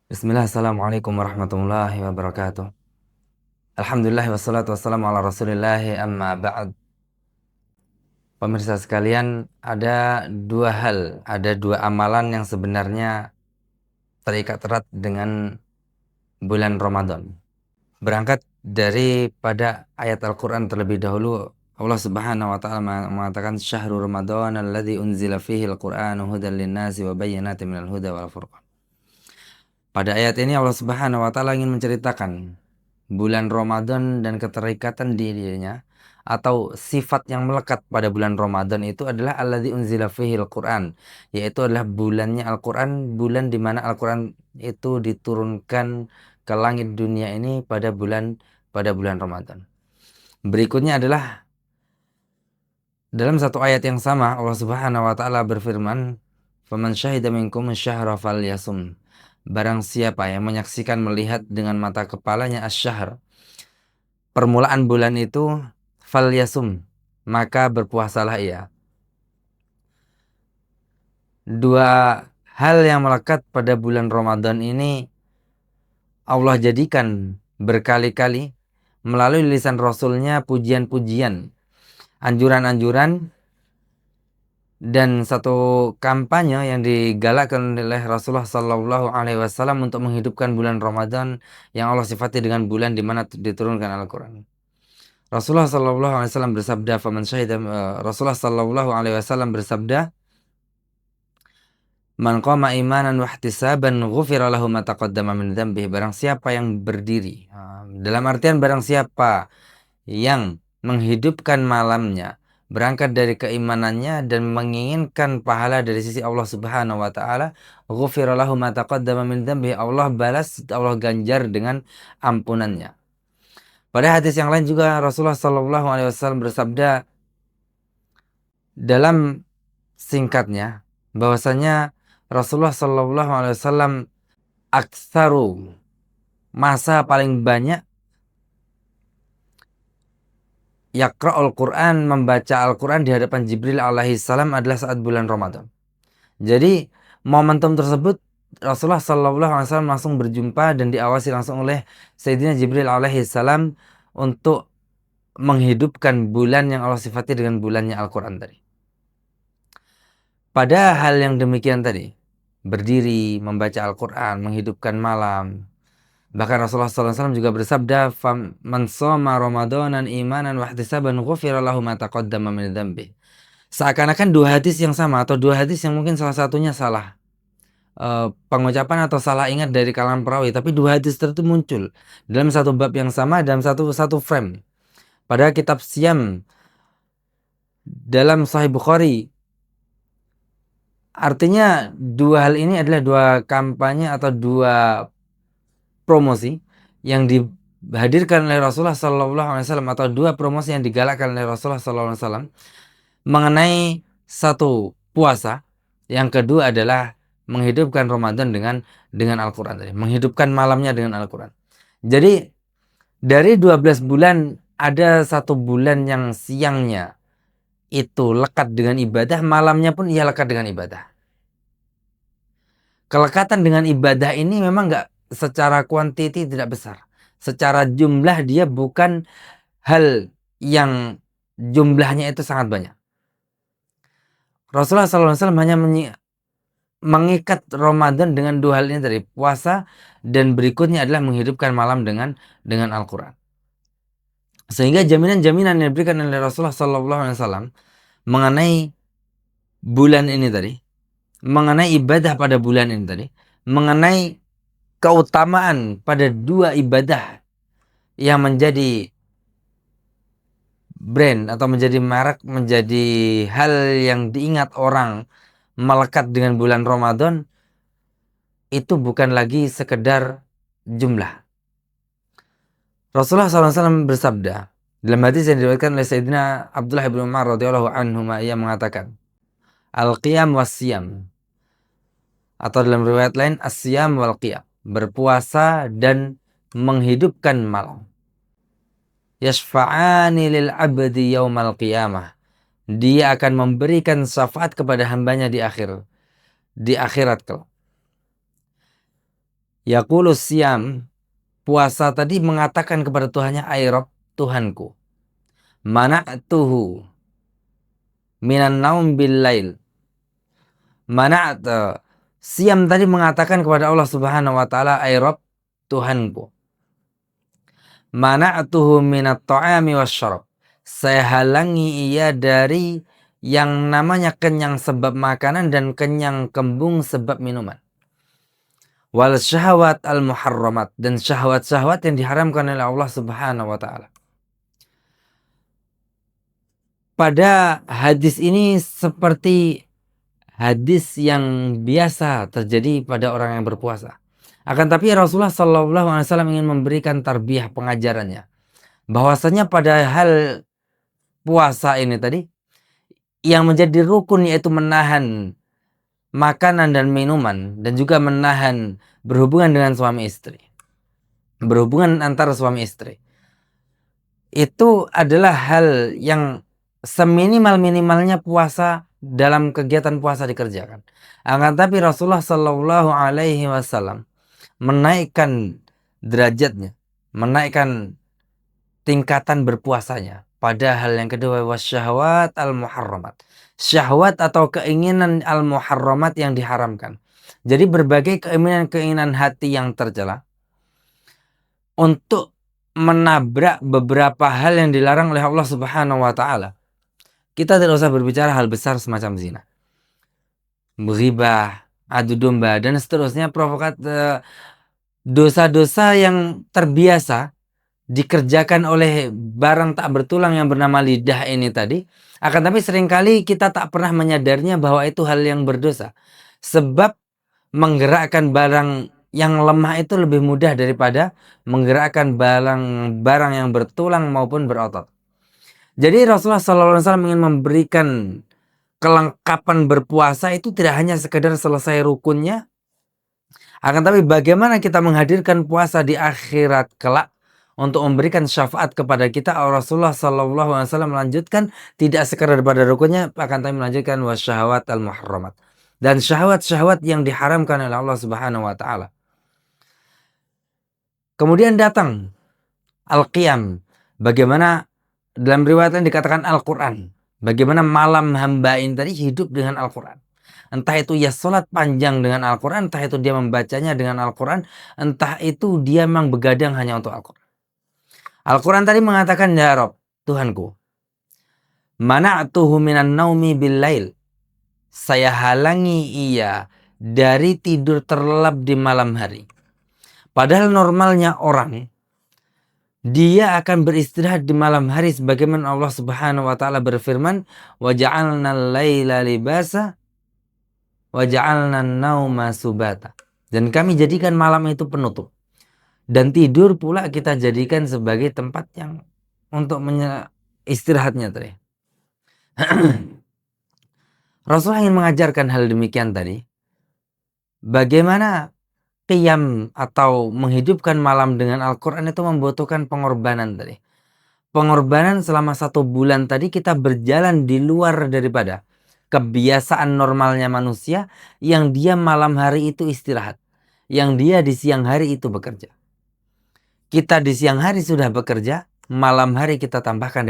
Bismillah, assalamualaikum warahmatullahi wabarakatuh. Alhamdulillah wassalatu wassalamu ala rasulillah amma ba'd. Pemirsa sekalian, ada dua amalan yang sebenarnya terikat erat dengan bulan Ramadan. Berangkat daripada ayat Al-Quran terlebih dahulu, Allah Subhanahu wa taala mengatakan syahrul Ramadan alladzi unzila fihi al-Qur'anu hudan lin-nasi wa bayyinatin minal huda wal furqan. Pada ayat ini Allah Subhanahu wa taala ingin menceritakan bulan Ramadan dan keterikatan dirinya atau sifat yang melekat pada bulan Ramadan itu adalah alladzi unzila fihil Qur'an, yaitu adalah bulannya Al-Qur'an, bulan di mana Al-Qur'an itu diturunkan ke langit dunia ini pada bulan Ramadan. Berikutnya adalah dalam satu ayat yang sama Allah Subhanahu wa taala berfirman, "Faman syahida minkum asy-syahra falyasum." Barang siapa yang menyaksikan melihat dengan mata kepalanya asy-syahr, permulaan bulan itu, falyasum, maka berpuasalah ia. Dua hal yang melekat pada bulan Ramadan ini Allah jadikan berkali-kali melalui lisan Rasulnya pujian-pujian, anjuran-anjuran, dan satu kampanye yang digalakkan oleh Rasulullah Sallallahu Alaihi Wasallam untuk menghidupkan bulan Ramadan yang Allah sifati dengan bulan di mana diturunkan Al-Quran. Rasulullah Sallallahu Alaihi Wasallam bersabda, Rasulullah Sallallahu Alaihi Wasallam bersabda, "Man qama imanan wa ihtisaban ghufira lahu ma taqaddama min dzambihi." Barang siapa yang berdiri, dalam artian barang siapa yang menghidupkan malamnya, berangkat dari keimanannya dan menginginkan pahala dari sisi Allah Subhanahu wa taala, ghufira lahu ma taqaddama min dzambihi. Allah balas, Allah ganjar dengan ampunannya. Pada hadis yang lain juga Rasulullah Sallallahu Alaihi Wasallam bersabda dalam singkatnya bahwasanya Rasulullah Sallallahu Alaihi Wasallam aktsaru, masa paling banyak yaqra'ul Quran, membaca Al-Quran di hadapan Jibril alaihi salam adalah saat bulan Ramadan. Jadi momentum tersebut Rasulullah Sallallahu Alaihi Wasallam langsung berjumpa dan diawasi langsung oleh Sayyidina Jibril alaihi salam untuk menghidupkan bulan yang Allah sifati dengan bulannya Al-Quran tadi. Pada hal yang demikian tadi, berdiri, membaca Al-Quran, menghidupkan malam. Bahkan Rasulullah SAW juga bersabda, "Man shoma Ramadanan imanan wa ihtisaban ghufira lahu ma taqaddama min dzambi." Seakan-akan dua hadis yang sama atau dua hadis yang mungkin salah satunya salah pengucapan atau salah ingat dari kalangan perawi, tapi dua hadis itu muncul dalam satu bab yang sama dalam satu frame. Pada kitab Siyam dalam Sahih Bukhari. Artinya dua hal ini adalah dua kampanye atau dua promosi yang dihadirkan oleh Rasulullah Sallallahu Alaihi Wasallam, atau dua promosi yang digalakkan oleh Rasulullah Sallallahu Alaihi Wasallam mengenai satu puasa, yang kedua adalah menghidupkan Ramadan dengan Al-Quran tadi, menghidupkan malamnya dengan Al-Quran. Jadi dari 12 bulan ada satu bulan yang siangnya itu lekat dengan ibadah, malamnya pun ia lekat dengan ibadah. Kelekatan dengan ibadah ini memang nggak secara kuantiti tidak besar. Secara jumlah dia bukan hal yang jumlahnya itu sangat banyak. Rasulullah SAW hanya mengikat Ramadan dengan dua hal ini tadi, puasa, dan berikutnya adalah menghidupkan malam dengan Al-Quran. Sehingga jaminan-jaminan yang diberikan oleh Rasulullah SAW mengenai bulan ini tadi, mengenai ibadah pada bulan ini tadi, mengenai keutamaan pada dua ibadah yang menjadi brand atau menjadi merek, menjadi hal yang diingat orang melekat dengan bulan Ramadan, itu bukan lagi sekedar jumlah. Rasulullah SAW bersabda dalam hadis yang diriwayatkan oleh Sayyidina Abdullah bin Umar radhiyallahu anhu, ia mengatakan, "Al-qiyam was-siyam," atau dalam riwayat lain as-siyam wal qiyam, berpuasa dan menghidupkan malam. Yashfa'ani lil abdi yaumal qiyamah. Dia akan memberikan syafaat kepada hambanya di akhirat kelak. Yaqulu siyam, puasa tadi mengatakan kepada Tuhannya, ay Rabb, Tuhanku, mana'tuhu minan naum bil lail. Siam tadi mengatakan kepada Allah Subhanahu wa taala, ay Rabb, Tuhanku, mana'tuhu minat ta'ami wasyarab. Saya halangi ia dari yang namanya kenyang sebab makanan dan kenyang kembung sebab minuman. Wal syahwat al muharramat, dan syahwat-syahwat yang diharamkan oleh Allah Subhanahu wa taala. Pada hadis ini seperti hadis yang biasa terjadi pada orang yang berpuasa. Akan tapi Rasulullah SAW ingin memberikan tarbiyah pengajarannya, bahwasanya pada hal puasa ini tadi yang menjadi rukun yaitu menahan makanan dan minuman, dan juga menahan berhubungan dengan suami istri, berhubungan antara suami istri. Itu adalah hal yang seminimal-minimalnya puasa, dalam kegiatan puasa dikerjakan. Akan tapi Rasulullah Shallallahu Alaihi Wasallam menaikkan derajatnya, menaikkan tingkatan berpuasanya pada hal yang kedua, wasyahwat al muharramat, syahwat atau keinginan al muharramat yang diharamkan. Jadi berbagai keinginan hati yang tercela untuk menabrak beberapa hal yang dilarang oleh Allah Subhanahu wa taala. Kita tidak usah berbicara hal besar semacam zina, ghibah, adu domba, dan seterusnya, dosa-dosa yang terbiasa dikerjakan oleh barang tak bertulang yang bernama lidah ini tadi. Akan tapi seringkali kita tak pernah menyadarnya bahwa itu hal yang berdosa, sebab menggerakkan barang yang lemah itu lebih mudah daripada menggerakkan barang yang bertulang maupun berotot. Jadi Rasulullah SAW ingin memberikan kelengkapan berpuasa itu tidak hanya sekedar selesai rukunnya, akan tapi bagaimana kita menghadirkan puasa di akhirat kelak untuk memberikan syafaat kepada kita. Rasulullah SAW melanjutkan tidak sekadar pada rukunnya, akan tapi melanjutkan wasyahwat al muharramat, dan syahwat-syahwat yang diharamkan oleh Allah Subhanahu wa taala. Kemudian datang al-qiyam, bagaimana dalam riwayat yang dikatakan Al-Quran, bagaimana malam hamba ini tadi hidup dengan Al-Quran. Entah itu ya sholat panjang dengan Al-Quran, entah itu dia membacanya dengan Al-Quran, entah itu dia memang begadang hanya untuk Al-Quran. Al-Quran tadi mengatakan, ya Rabb, Tuhanku, mana'tuhu minan naumi bil lail, saya halangi ia dari tidur terlelap di malam hari. Padahal normalnya orang, dia akan beristirahat di malam hari, sebagaimana Allah Subhanahu wa taala berfirman, wa ja'alna al-laila libasa wa ja'alna an-nauma subata. Dan kami jadikan malam itu penutup, dan tidur pula kita jadikan sebagai tempat yang untuk istirahatnya tadi. Rasulullah ingin mengajarkan hal demikian tadi, bagaimana qiyam atau menghidupkan malam dengan Al-Quran itu membutuhkan pengorbanan tadi. Pengorbanan selama 1 bulan tadi kita berjalan di luar daripada kebiasaan normalnya manusia, yang dia malam hari itu istirahat, yang dia di siang hari itu bekerja. Kita di siang hari sudah bekerja, malam hari kita tambahkan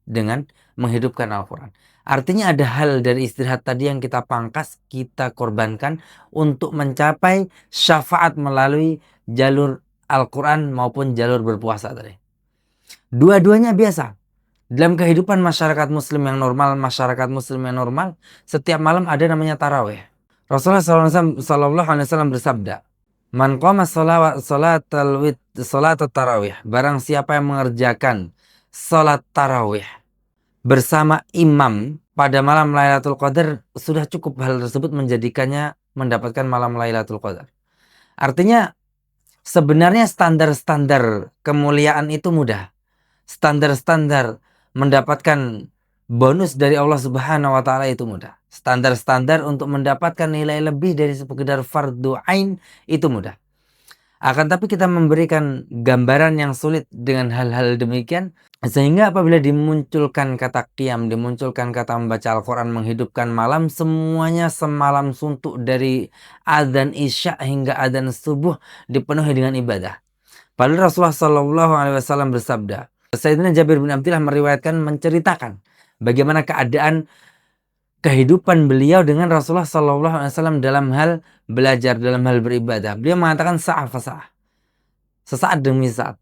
dengan menghidupkan Al-Quran. Artinya ada hal dari istirahat tadi yang kita pangkas, kita korbankan untuk mencapai syafaat melalui jalur Al-Quran maupun jalur berpuasa tadi. Dua-duanya biasa. Dalam kehidupan masyarakat muslim yang normal, setiap malam ada namanya tarawih. Rasulullah SAW bersabda, man qama salat tarawih, barang siapa yang mengerjakan salat tarawih bersama imam pada malam Lailatul Qadar, sudah cukup hal tersebut menjadikannya mendapatkan malam Lailatul Qadar. Artinya sebenarnya standar-standar kemuliaan itu mudah. Standar-standar mendapatkan bonus dari Allah Subhanahu wa taala itu mudah. Standar-standar untuk mendapatkan nilai lebih dari sekedar fardu ain itu mudah. Akan tapi kita memberikan gambaran yang sulit dengan hal-hal demikian, sehingga apabila dimunculkan kata qiyam, dimunculkan kata membaca Al-Quran, menghidupkan malam, semuanya semalam suntuk dari adzan isya hingga adzan subuh dipenuhi dengan ibadah. Padahal Rasulullah Shallallahu Alaihi Wasallam bersabda, Sayyidina Jabir bin Abdullah meriwayatkan menceritakan bagaimana keadaan kehidupan beliau dengan Rasulullah Shallallahu Alaihi Wasallam dalam hal belajar, dalam hal beribadah. Beliau mengatakan sa'ah fasa'ah, sesaat demi saat,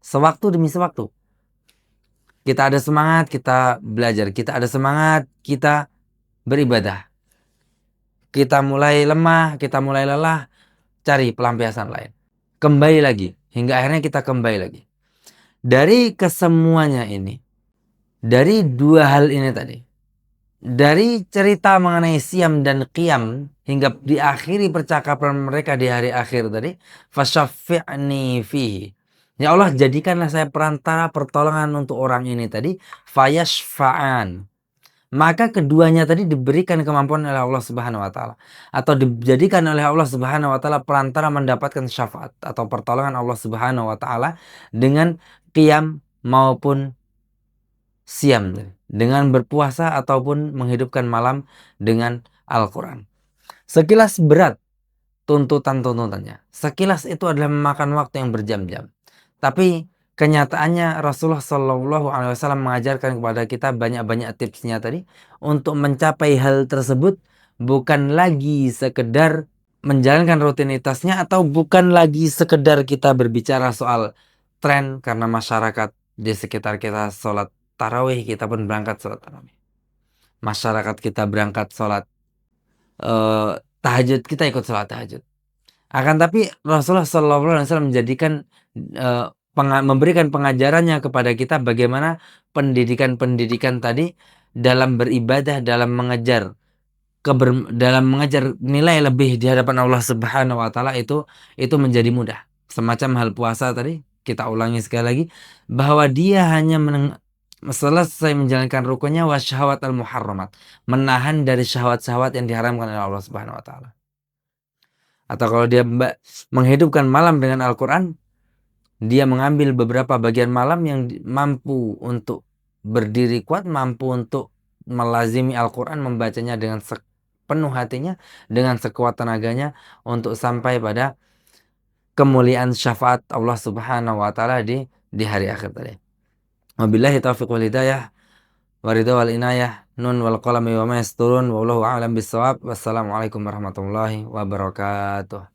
sewaktu demi sewaktu. Kita ada semangat, kita belajar. Kita ada semangat, kita beribadah. Kita mulai lemah, kita mulai lelah, cari pelampiasan lain. Kembali lagi, hingga akhirnya kita kembali lagi. Dari kesemuanya ini, dari dua hal ini tadi, dari cerita mengenai siam dan qiyam hingga diakhiri percakapan mereka di hari akhir tadi, fasyafi'ni fihi. Ya Allah, jadikanlah saya perantara pertolongan untuk orang ini tadi, fayashfa'an. Maka keduanya tadi diberikan kemampuan oleh Allah Subhanahu wa taala, atau dijadikan oleh Allah Subhanahu wa taala perantara mendapatkan syafaat atau pertolongan Allah Subhanahu wa taala dengan qiyam maupun siam, dengan berpuasa ataupun menghidupkan malam dengan Al-Quran. Sekilas berat tuntutannya. Sekilas itu adalah memakan waktu yang berjam-jam. Tapi kenyataannya Rasulullah Shallallahu Alaihi Wasallam mengajarkan kepada kita banyak-banyak tipsnya tadi untuk mencapai hal tersebut, bukan lagi sekedar menjalankan rutinitasnya atau bukan lagi sekedar kita berbicara soal tren karena masyarakat di sekitar kita sholat tarawih, kita pun berangkat sholat tarawih. Masyarakat kita berangkat sholat tahajud, kita ikut sholat tahajud. Akan tapi Rasulullah SAW menjadikan memberikan pengajarannya kepada kita bagaimana pendidikan-pendidikan tadi dalam beribadah, dalam mengejar nilai lebih di hadapan Allah Subhanahu wa taala itu menjadi mudah. Semacam hal puasa tadi, kita ulangi sekali lagi, bahwa dia hanya selesai menjalankan rukunnya wasyahwat al-muharramat, menahan dari syahwat-syahwat yang diharamkan oleh Allah Subhanahu wa taala. Atau kalau dia menghidupkan malam dengan Al-Quran, dia mengambil beberapa bagian malam yang mampu untuk berdiri kuat, mampu untuk melazimi Al-Quran, membacanya dengan sepenuh hatinya, dengan sekuat tenaganya, untuk sampai pada kemuliaan syafaat Allah Subhanahu wa taala di hari akhir tadi. Wabillahi taufiq wal hidayah, waridha wal inayah, nun wal qalami wa ma yasturun, wallahu a'lam bissawab. Wassalamualaikum warahmatullahi wabarakatuh.